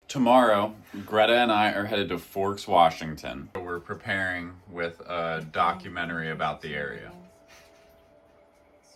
Tomorrow, Greta and I are headed to Forks, Washington. We're preparing with a documentary about the area.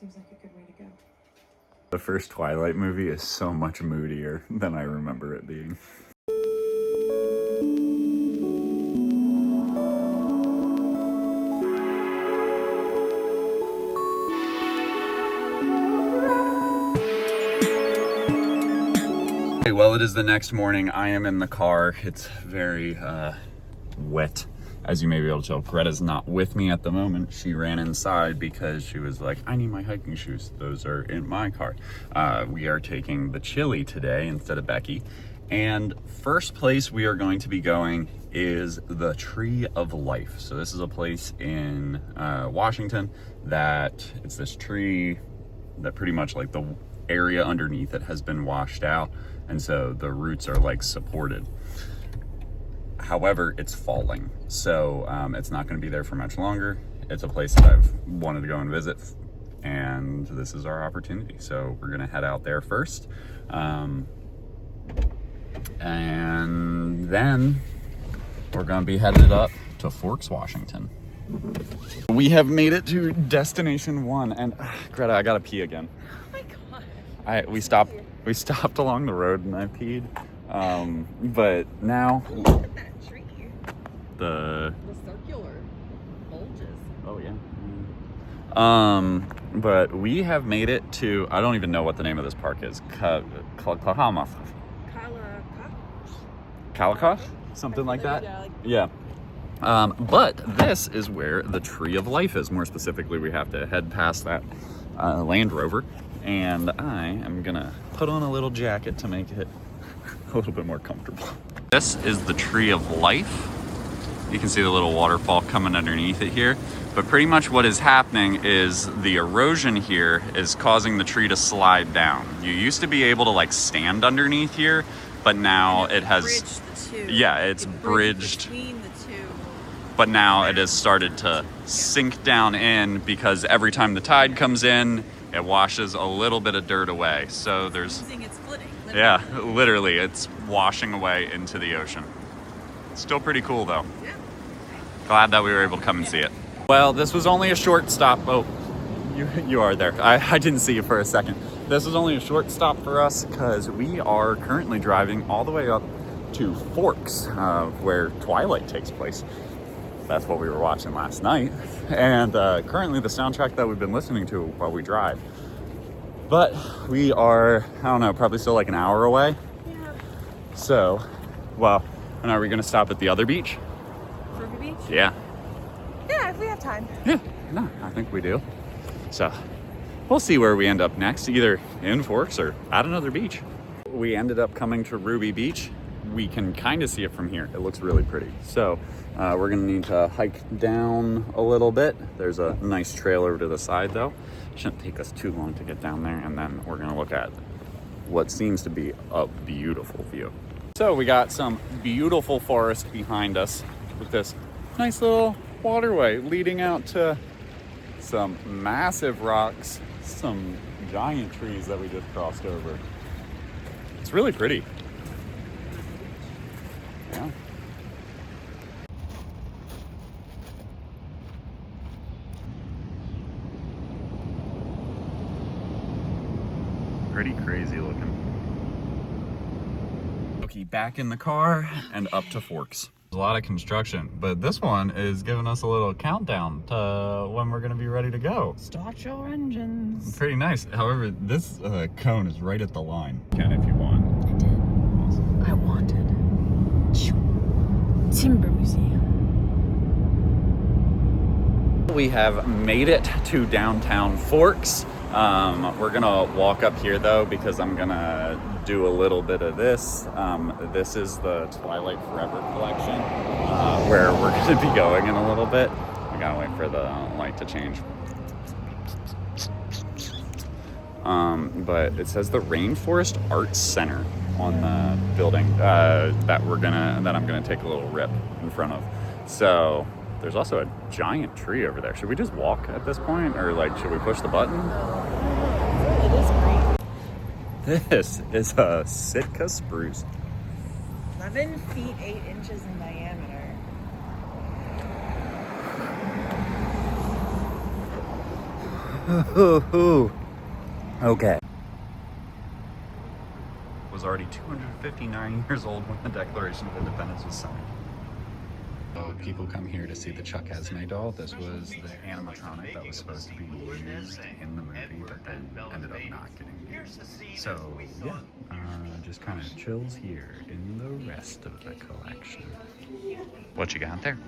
Seems like a good way to go. The first Twilight movie is so much moodier than I remember it being. Well, it is the next morning. I am in the car. It's very wet, as you may be able to tell. Greta's not with me at the moment. She ran inside because she was like, I need my hiking shoes. Those are in my car. We are taking the Chili today instead of Becky. And first place we are going to be going is the Tree of Life. So this is a place in Washington that it's this tree that pretty much like the area underneath it has been washed out, and so the roots are like supported. However, it's falling, so it's not going to be there for much longer. It's a place that I've wanted to go and visit, and this is our opportunity. So we're going to head out there first, and then we're going to be headed up to Forks, Washington. We have made it to destination 1, and Greta, I gotta pee again. Oh my god. We stopped along the road and I peed. But now Look at that tree. the circular bulges. oh yeah. But we have made it to, I don't even know what the name of this park is. Kalakash? Something like that? Yeah. But this is where the Tree of Life is. More specifically, we have to head past that Land Rover, and I am gonna put on a little jacket to make it a little bit more comfortable. This is the Tree of Life. You can see the little waterfall coming underneath it here. But pretty much what is happening is the erosion here is causing the tree to slide down. You used to be able to like stand underneath here, but now it has Bridged the two. yeah, it's bridged. Between the two. But now it has started to sink down in because every time the tide comes in, it washes a little bit of dirt away. So there's, It's footing. yeah, literally it's washing away into the ocean. Still pretty cool though. Yeah. Glad that we were able to come and see it. Well, this was only a short stop. Oh, you are there. I didn't see you for a second. This was only a short stop for us because we are currently driving all the way up to Forks, where Twilight takes place. That's what we were watching last night, and currently the soundtrack that we've been listening to while we drive. But we are, I don't know, probably still like an hour away. Yeah. So, well, and are we gonna stop at the other beach? Ruby Beach? Yeah. Yeah, if we have time. Yeah, no, I think we do. So we'll see where we end up next, either in Forks or at another beach. We ended up coming to Ruby Beach. We can kind of see it from here. It looks really pretty. So we're gonna need to hike down a little bit. There's a nice trail over to the side though. Shouldn't take us too long to get down there, and then we're gonna look at what seems to be a beautiful view. So we got some beautiful forest behind us with this nice little waterway leading out to some massive rocks, some giant trees that we just crossed over. It's really pretty. Yeah. Pretty crazy looking. Okay, back in the car and up to Forks. There's a lot of construction, but this one is giving us a little countdown to when we're gonna be ready to go. Start your engines. Pretty nice. However, this cone is right at the line. Can if you want. I did. I wanted. Timber Museum. We have made it to downtown Forks. We're gonna walk up here though because I'm gonna do a little bit of this. This is the Twilight Forever collection, where we're gonna be going in a little bit. I gotta wait for the light to change. But it says the Rainforest Arts Center on the building that I'm gonna take a little rip in front of. So there's also a giant tree over there. Should we just walk at this point, or like should we push the button? It is great. This is a Sitka spruce. 11 feet 8 inches in diameter. Okay. Was already 259 years old when the Declaration of Independence was signed. So people come here to see the Chuck Esme doll. This was the animatronic that was supposed to be used in the movie, but then ended up not getting used. So yeah, just kind of chills here in the rest of the collection. What you got there?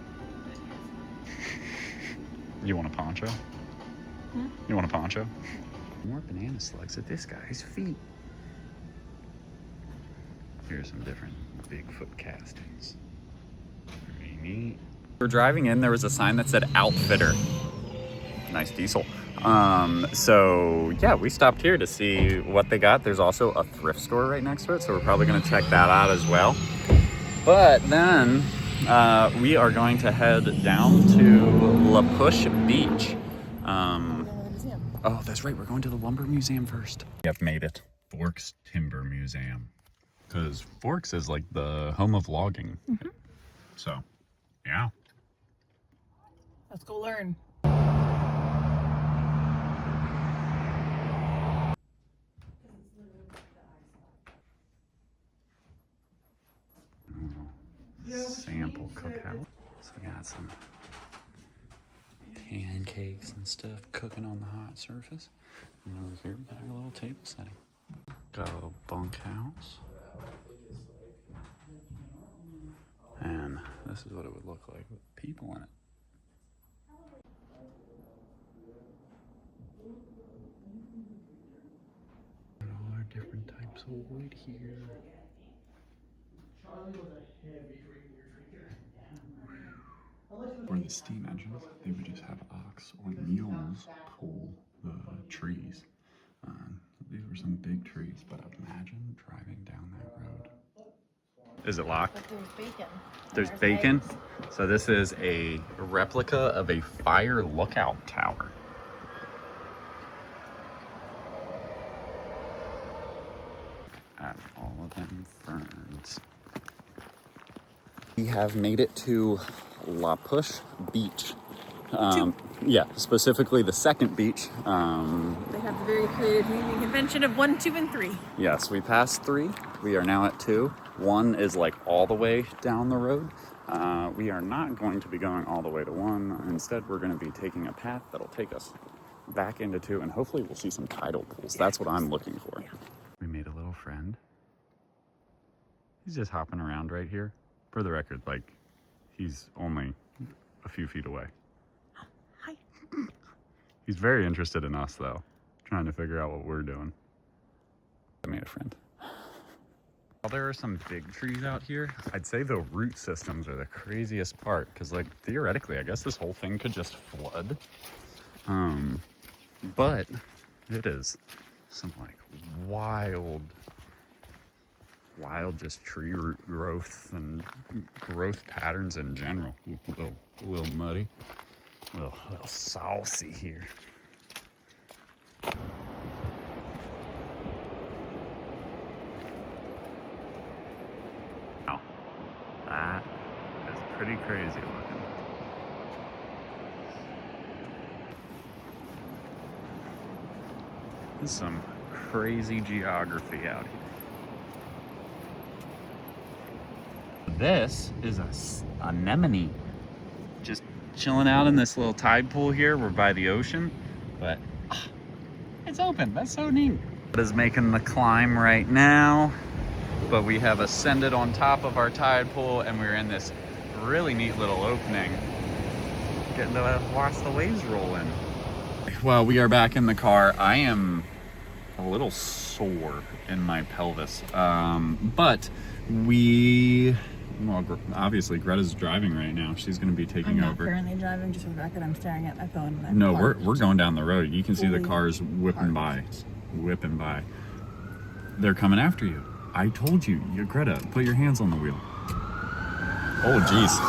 You want a poncho? You want a poncho? More banana slugs at this guy's feet. Here's some different Bigfoot castings. Very neat. We're driving in, there was a sign that said outfitter. Nice diesel. So yeah, we stopped here to see what they got. There's also a thrift store right next to it, so we're probably gonna check that out as well. But then we are going to head down to La Push Beach. Oh, that's right, we're going to the Lumber Museum first. We have made it. Forks Timber Museum. Because Forks is like the home of logging. So, yeah. Let's go learn. Sample cookout. So we got some pancakes and stuff cooking on the hot surface. And over here we got our little table setting. Got a little bunkhouse. And this is what it would look like with people in it. And all our different types of wood here. For the steam engines, they would just have ox or mules pull the trees. These were some big trees, but imagine driving down that road. Is it locked? But there's bacon. There's bacon. So this is a replica of a fire lookout tower. At all of them ferns. We have made it to La Push Beach. Yeah, specifically the second beach. They have the very creative naming convention of 1, 2, and 3. Yes, we passed 3. We are now at 2. 1 is like all the way down the road. We are not going to be going all the way to 1. Instead, we're going to be taking a path that'll take us back into 2, and hopefully we'll see some tidal pools. That's what I'm looking for. Yeah. We made a little friend. He's just hopping around right here. For the record, like, he's only a few feet away. Hi. He's very interested in us, though, trying to figure out what we're doing. I made a friend. While there are some big trees out here, I'd say the root systems are the craziest part, because, like, theoretically, I guess this whole thing could just flood. But it is some, like, wild just tree root growth and growth patterns in general. A little muddy, a little saucy here. Wow, that is pretty crazy looking. There's some crazy geography out here. This is a anemone, just chilling out in this little tide pool here. We're by the ocean, but it's open. That's so neat. It is making the climb right now, but we have ascended on top of our tide pool, and we're in this really neat little opening, getting to watch the waves roll in. Well, we are back in the car. I am a little sore in my pelvis, but well, obviously Greta's driving right now. She's going to be taking over. I'm not currently driving, just for the record. I'm staring at my phone. And no, we're going down the road. You can see the cars whipping by. They're coming after you. I told you, Greta, put your hands on the wheel. Oh, jeez.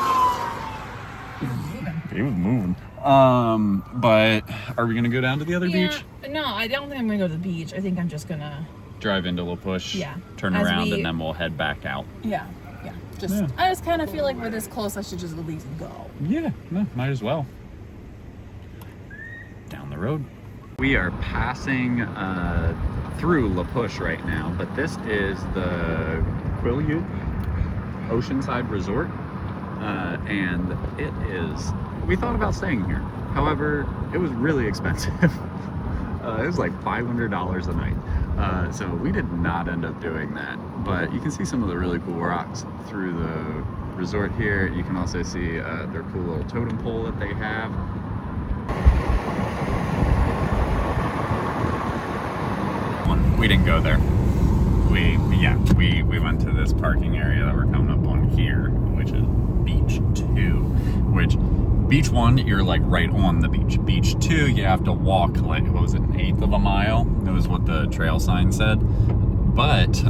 He was moving. But are we going to go down to the other beach? No, I don't think I'm going to go to the beach. I think I'm just going to drive into La Push, yeah, turn around, and then we'll head back out. Yeah. I just kind of feel like we're this close, I should just at least go. Yeah, no, might as well. Down the road. We are passing through La Push right now, but this is the Quileute Oceanside Resort, and it is, we thought about staying here. However, it was really expensive. It was like $500 a night. So we did not end up doing that, but you can see some of the really cool rocks through the resort here. You can also see their cool little totem pole that they have. We didn't go there. We went to this parking area that we're coming up on here, which is Beach 2, which Beach 1, you're like right on the beach. Beach 2, you have to walk like, what was it, 1/8 of a mile? That was what the trail sign said. But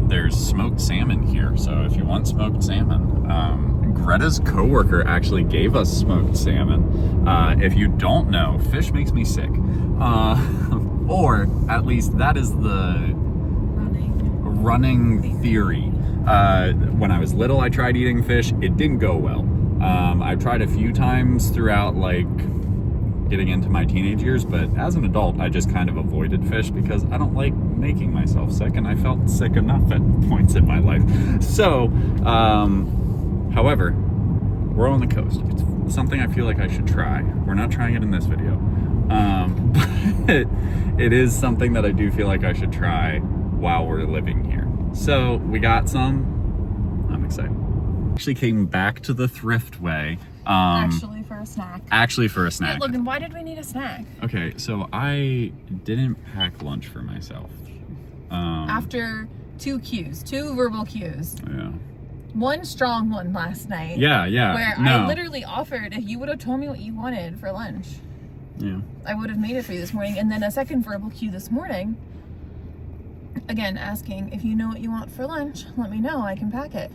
there's smoked salmon here, so if you want smoked salmon, Greta's coworker actually gave us smoked salmon. If you don't know, fish makes me sick. Or at least that is the running theory. When I was little, I tried eating fish. It didn't go well. I've tried a few times throughout like getting into my teenage years, but as an adult, I just kind of avoided fish because I don't like making myself sick, and I felt sick enough at points in my life. So, however, we're on the coast. It's something I feel like I should try. We're not trying it in this video, but it is something that I do feel like I should try while we're living here. So we got some. I'm excited. Actually came back to the Thriftway. Actually for a snack. Actually for a snack. Hey, Logan, why did we need a snack? Okay, so I didn't pack lunch for myself. After 2 cues, 2 verbal cues. Yeah. One strong one last night. Yeah. Where No. I literally offered, if you would have told me what you wanted for lunch, Yeah. I would have made it for you this morning. And then a second verbal cue this morning, again, asking, if you know what you want for lunch, let me know, I can pack it.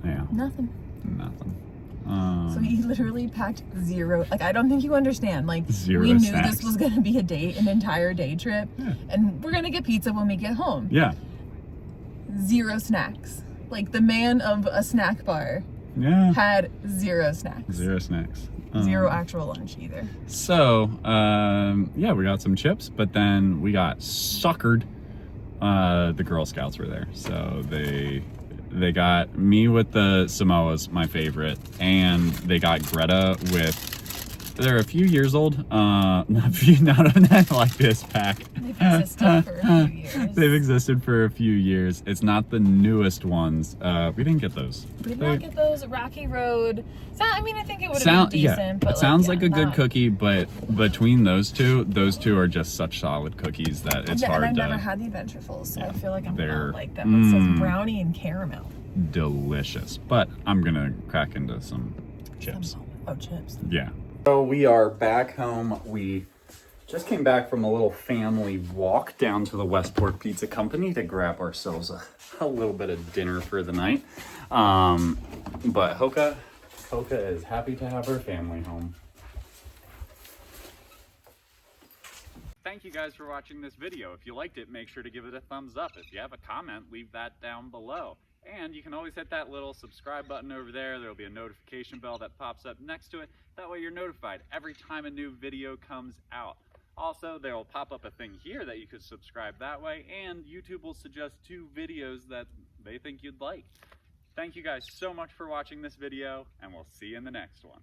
Yeah. Nothing. So he literally packed 0. Like, I don't think you understand. Like, 0 we knew snacks. this was going to be an entire day trip. Yeah. And we're going to get pizza when we get home. Yeah. 0 snacks. Like, the man of a snack bar had 0 snacks. 0 snacks. 0 actual lunch either. So, yeah, we got some chips, but then we got suckered. The Girl Scouts were there, so they got me with the Samoas, my favorite, and they got Greta with, they're a few years old, not like this pack. They've existed for a few years. They've existed for a few years. It's not the newest ones. We didn't get those. We did not get those. Rocky Road. I mean, I think it would have been decent. Yeah, but it sounds like a good not. cookie, but between those two are just such solid cookies that it's hard to. And I've never had the Adventurefuls, so I feel like I'm they're- gonna like them. It says brownie and caramel. Delicious, but I'm gonna crack into some chips. Oh, chips. Yeah. So we are back home. We just came back from a little family walk down to the Westport Pizza Company to grab ourselves a little bit of dinner for the night. But Hoka is happy to have her family home. Thank you guys for watching this video. If you liked it, make sure to give it a thumbs up. If you have a comment, leave that down below. And you can always hit that little subscribe button over there. There'll be a notification bell that pops up next to it. That way you're notified every time a new video comes out. Also, there'll pop up a thing here that you could subscribe that way, and YouTube will suggest 2 videos that they think you'd like. Thank you guys so much for watching this video, and we'll see you in the next one.